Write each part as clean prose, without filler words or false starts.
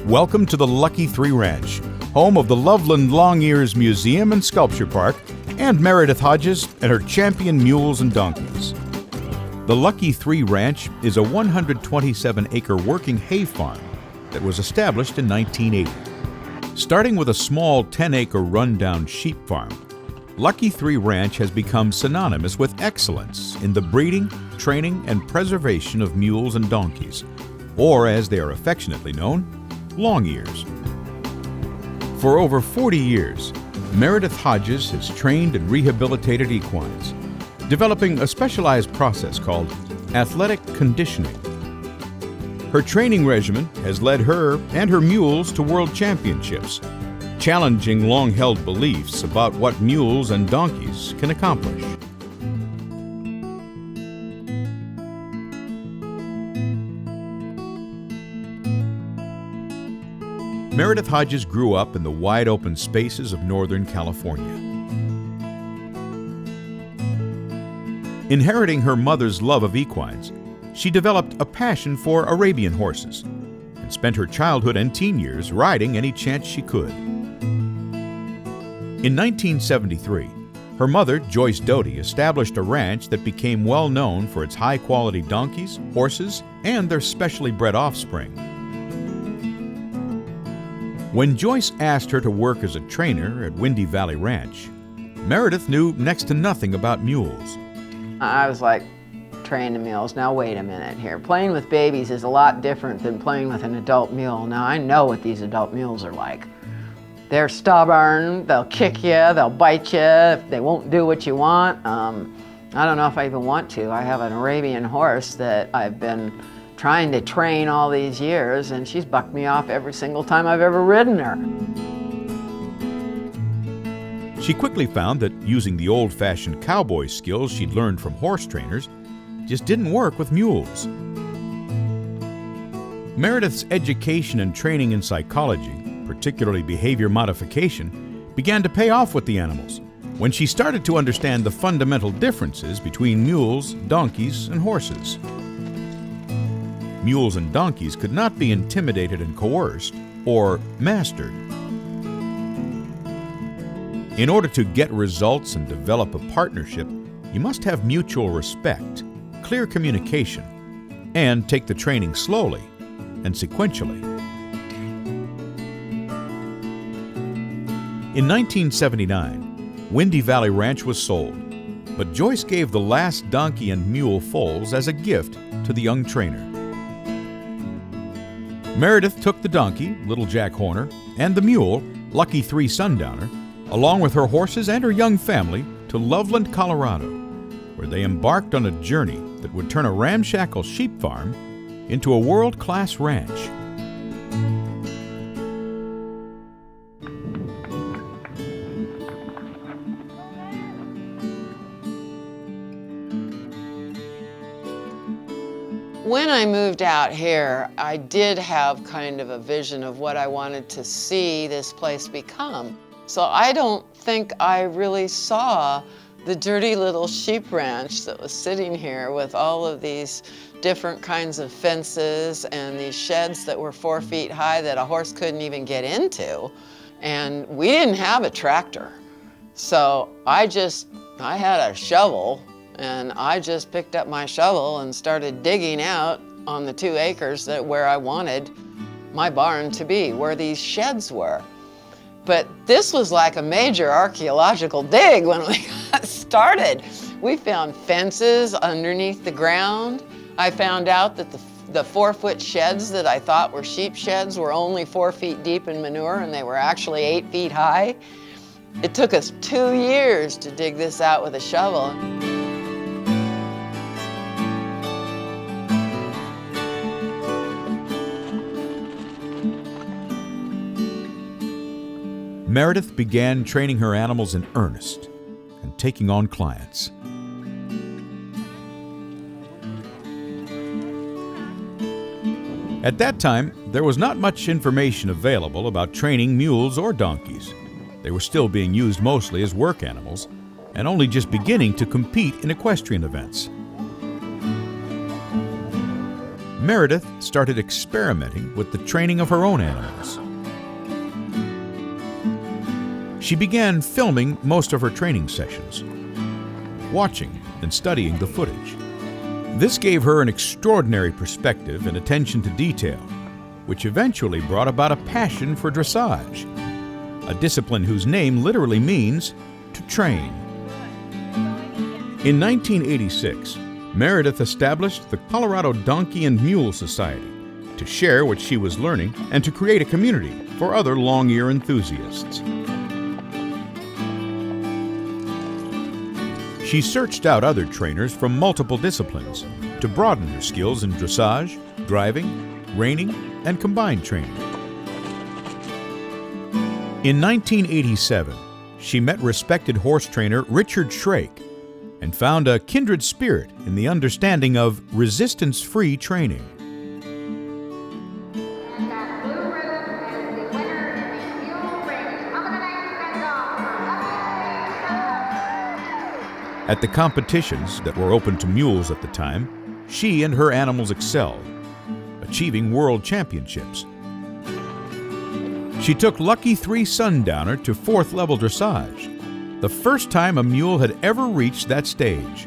Welcome to the Lucky 3 Ranch, home of the Loveland Long Ears Museum and Sculpture Park, and Meredith Hodges and her champion mules and donkeys. The Lucky 3 Ranch is a 127-acre working hay farm that was established in 1980. Starting with a small 10-acre rundown sheep farm, Lucky 3 Ranch has become synonymous with excellence in the breeding, training, and preservation of mules and donkeys, or as they are affectionately known, long ears. For over 40 years, Meredith Hodges has trained and rehabilitated equines, developing a specialized process called athletic conditioning. Her training regimen has led her and her mules to world championships, challenging long-held beliefs about what mules and donkeys can accomplish. Meredith Hodges grew up in the wide-open spaces of Northern California. Inheriting her mother's love of equines, she developed a passion for Arabian horses and spent her childhood and teen years riding any chance she could. In 1973, her mother, Joyce Doty, established a ranch that became well known for its high-quality donkeys, horses, and their specially bred offspring. When Joyce asked her to work as a trainer at Windy Valley Ranch, Meredith knew next to nothing about mules. I was like, training mules, now wait a minute here. Playing with babies is a lot different than playing with an adult mule. Now I know what these adult mules are like. They're stubborn, they'll kick you, they'll bite you, they won't do what you want. I don't know if I even want to. I have an Arabian horse that I've been trying to train all these years, and she's bucked me off every single time I've ever ridden her. She quickly found that using the old-fashioned cowboy skills she'd learned from horse trainers just didn't work with mules. Meredith's education and training in psychology, particularly behavior modification, began to pay off with the animals when she started to understand the fundamental differences between mules, donkeys, and horses. Mules and donkeys could not be intimidated and coerced or mastered. In order to get results and develop a partnership, you must have mutual respect, clear communication, and take the training slowly and sequentially. In 1979, Windy Valley Ranch was sold, but Joyce gave the last donkey and mule foals as a gift to the young trainer. Meredith took the donkey, Little Jack Horner, and the mule, Lucky 3 Sundowner, along with her horses and her young family, to Loveland, Colorado, where they embarked on a journey that would turn a ramshackle sheep farm into a world-class ranch. When I moved out here, I did have kind of a vision of what I wanted to see this place become. So I don't think I really saw the dirty little sheep ranch that was sitting here with all of these different kinds of fences and these sheds that were 4 feet high that a horse couldn't even get into. And we didn't have a tractor. So I had a shovel, and I just picked up my shovel and started digging out on the 2 acres where I wanted my barn to be, where these sheds were. But this was like a major archaeological dig when we got started. We found fences underneath the ground. I found out that the 4-foot sheds that I thought were sheep sheds were only 4 feet deep in manure, and they were actually 8 feet high. It took us 2 years to dig this out with a shovel. Meredith began training her animals in earnest and taking on clients. At that time, there was not much information available about training mules or donkeys. They were still being used mostly as work animals and only just beginning to compete in equestrian events. Meredith started experimenting with the training of her own animals. She began filming most of her training sessions, watching and studying the footage. This gave her an extraordinary perspective and attention to detail, which eventually brought about a passion for dressage, a discipline whose name literally means to train. In 1986, Meredith established the Colorado Donkey and Mule Society to share what she was learning and to create a community for other long-ear enthusiasts. She searched out other trainers from multiple disciplines to broaden her skills in dressage, driving, reining, and combined training. In 1987, she met respected horse trainer Richard Schrake and found a kindred spirit in the understanding of resistance-free training. At the competitions that were open to mules at the time, she and her animals excelled, achieving world championships. She took Lucky 3 Sundowner to 4th level dressage, the first time a mule had ever reached that stage.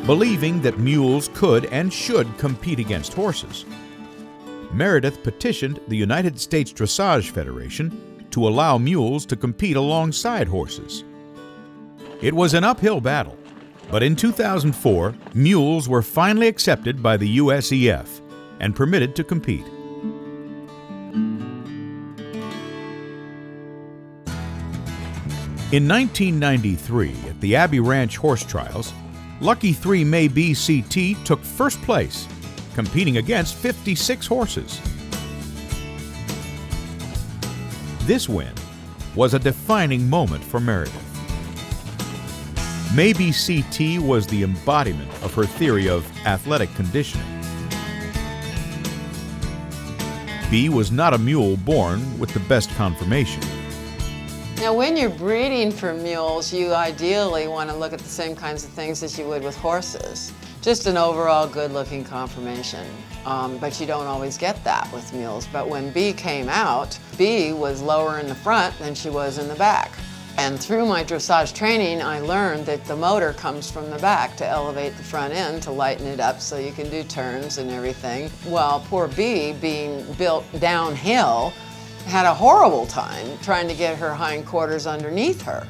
Believing that mules could and should compete against horses, Meredith petitioned the United States Dressage Federation to allow mules to compete alongside horses. It was an uphill battle, but in 2004, mules were finally accepted by the USEF and permitted to compete. In 1993, at the Abbey Ranch Horse Trials, Lucky 3 May BCT took first place, competing against 56 horses. This win was a defining moment for Meredith. Maybe CT was the embodiment of her theory of athletic conditioning. B was not a mule born with the best conformation. Now, when you're breeding for mules, you ideally want to look at the same kinds of things as you would with horses. Just an overall good-looking conformation. But you don't always get that with mules. But when B came out, B was lower in the front than she was in the back. And through my dressage training, I learned that the motor comes from the back to elevate the front end, to lighten it up so you can do turns and everything. Well, poor B, being built downhill, had a horrible time trying to get her hindquarters underneath her.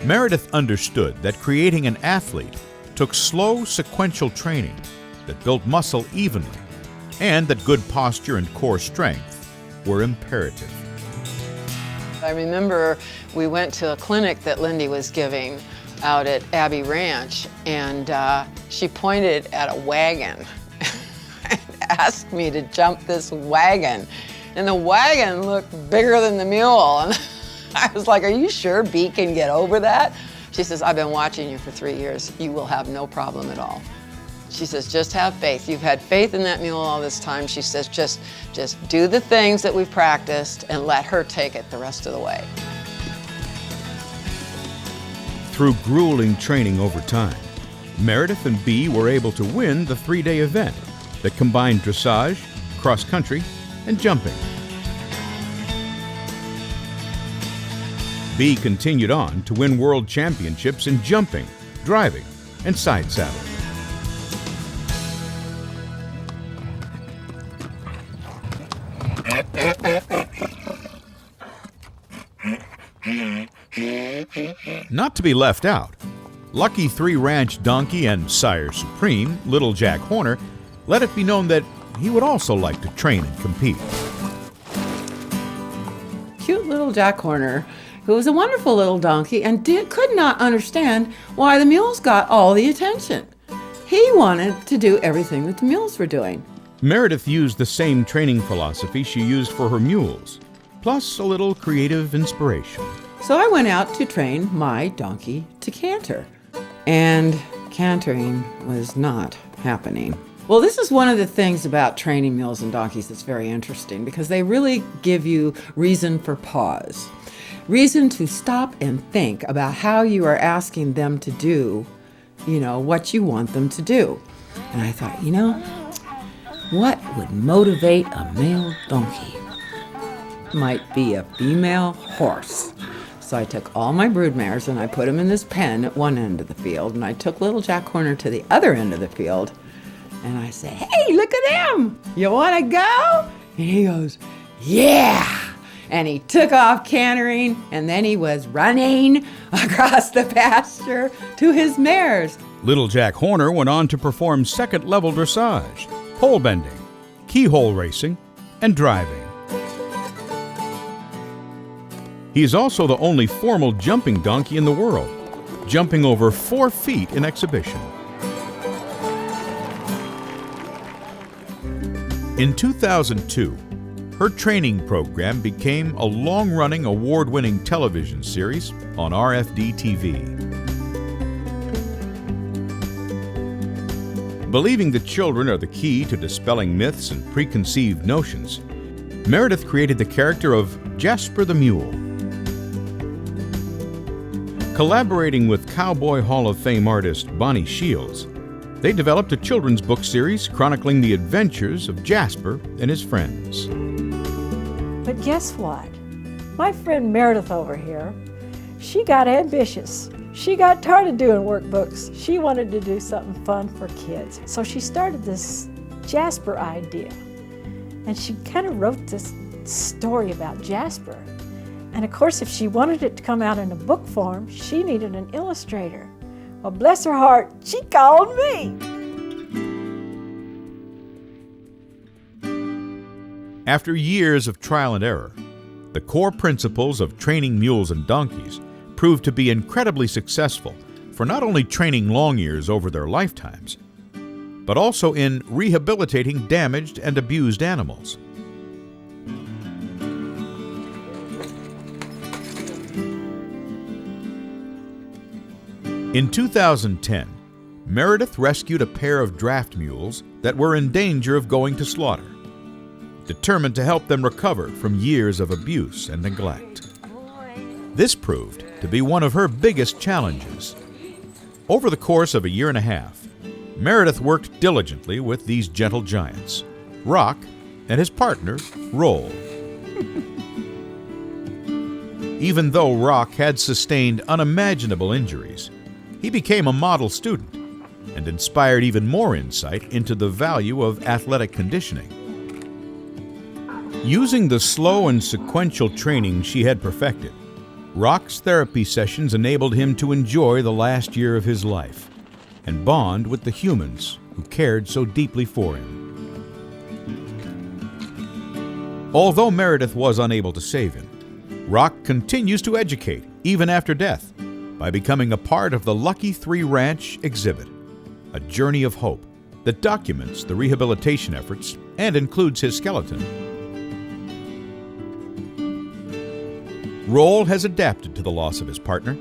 Meredith understood that creating an athlete took slow, sequential training that built muscle evenly, and that good posture and core strength were imperative. I remember we went to a clinic that Lindy was giving out at Abbey Ranch, and she pointed at a wagon and asked me to jump this wagon. And the wagon looked bigger than the mule. And I was like, "Are you sure B can get over that?" She says, "I've been watching you for 3 years. You will have no problem at all." She says, "Just have faith. You've had faith in that mule all this time." She says, just do the things that we've practiced and let her take it the rest of the way. Through grueling training over time, Meredith and B were able to win the 3-day event that combined dressage, cross-country, and jumping. B continued on to win world championships in jumping, driving, and side saddle. Not to be left out, Lucky 3 Ranch Donkey and Sire Supreme, Little Jack Horner, let it be known that he would also like to train and compete. Cute little Jack Horner, who was a wonderful little donkey and could not understand why the mules got all the attention. He wanted to do everything that the mules were doing. Meredith used the same training philosophy she used for her mules, plus a little creative inspiration. So I went out to train my donkey to canter, and cantering was not happening. Well, this is one of the things about training mules and donkeys that's very interesting, because they really give you reason for pause. reason to stop and think about how you are asking them to do, what you want them to do. And I thought, what would motivate a male donkey? Might be a female horse. So I took all my broodmares and I put them in this pen at one end of the field, and I took little Jack Horner to the other end of the field, and I said, "Hey, look at them! You want to go?" And he goes, "Yeah!" And he took off cantering, and then he was running across the pasture to his mares. Little Jack Horner went on to perform second-level dressage, pole bending, keyhole racing, and driving. He is also the only formal jumping donkey in the world, jumping over 4 feet in exhibition. In 2002, her training program became a long-running, award-winning television series on RFD-TV. Believing that children are the key to dispelling myths and preconceived notions, Meredith created the character of Jasper the Mule. Collaborating with Cowboy Hall of Fame artist Bonnie Shields, they developed a children's book series chronicling the adventures of Jasper and his friends. But guess what? My friend Meredith over here, she got ambitious. She got tired of doing workbooks. She wanted to do something fun for kids. So she started this Jasper idea. And she kind of wrote this story about Jasper. And of course, if she wanted it to come out in a book form, she needed an illustrator. Well, bless her heart, she called me. After years of trial and error, the core principles of training mules and donkeys proved to be incredibly successful for not only training long ears over their lifetimes, but also in rehabilitating damaged and abused animals. In 2010, Meredith rescued a pair of draft mules that were in danger of going to slaughter, determined to help them recover from years of abuse and neglect. This proved to be one of her biggest challenges. Over the course of a year and a half, Meredith worked diligently with these gentle giants, Rock and his partner, Roll. Even though Rock had sustained unimaginable injuries, he became a model student and inspired even more insight into the value of athletic conditioning. Using the slow and sequential training she had perfected, Rock's therapy sessions enabled him to enjoy the last year of his life and bond with the humans who cared so deeply for him. Although Meredith was unable to save him, Rock continues to educate even after death by becoming a part of the Lucky 3 Ranch exhibit, a journey of hope that documents the rehabilitation efforts and includes his skeleton. Roll has adapted to the loss of his partner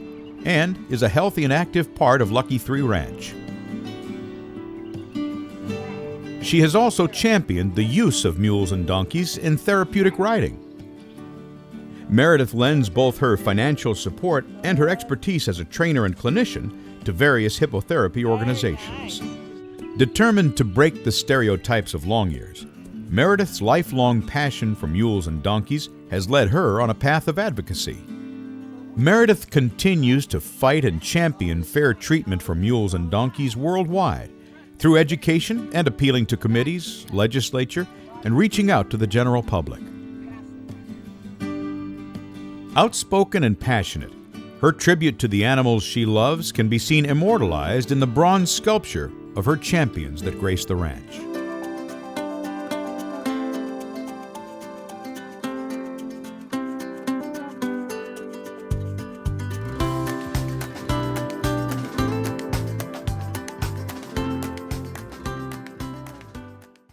and is a healthy and active part of Lucky 3 Ranch. She has also championed the use of mules and donkeys in therapeutic riding. Meredith lends both her financial support and her expertise as a trainer and clinician to various hippotherapy organizations. Determined to break the stereotypes of long ears, Meredith's lifelong passion for mules and donkeys has led her on a path of advocacy. Meredith continues to fight and champion fair treatment for mules and donkeys worldwide through education and appealing to committees, legislature, and reaching out to the general public. Outspoken and passionate, her tribute to the animals she loves can be seen immortalized in the bronze sculpture of her champions that grace the ranch.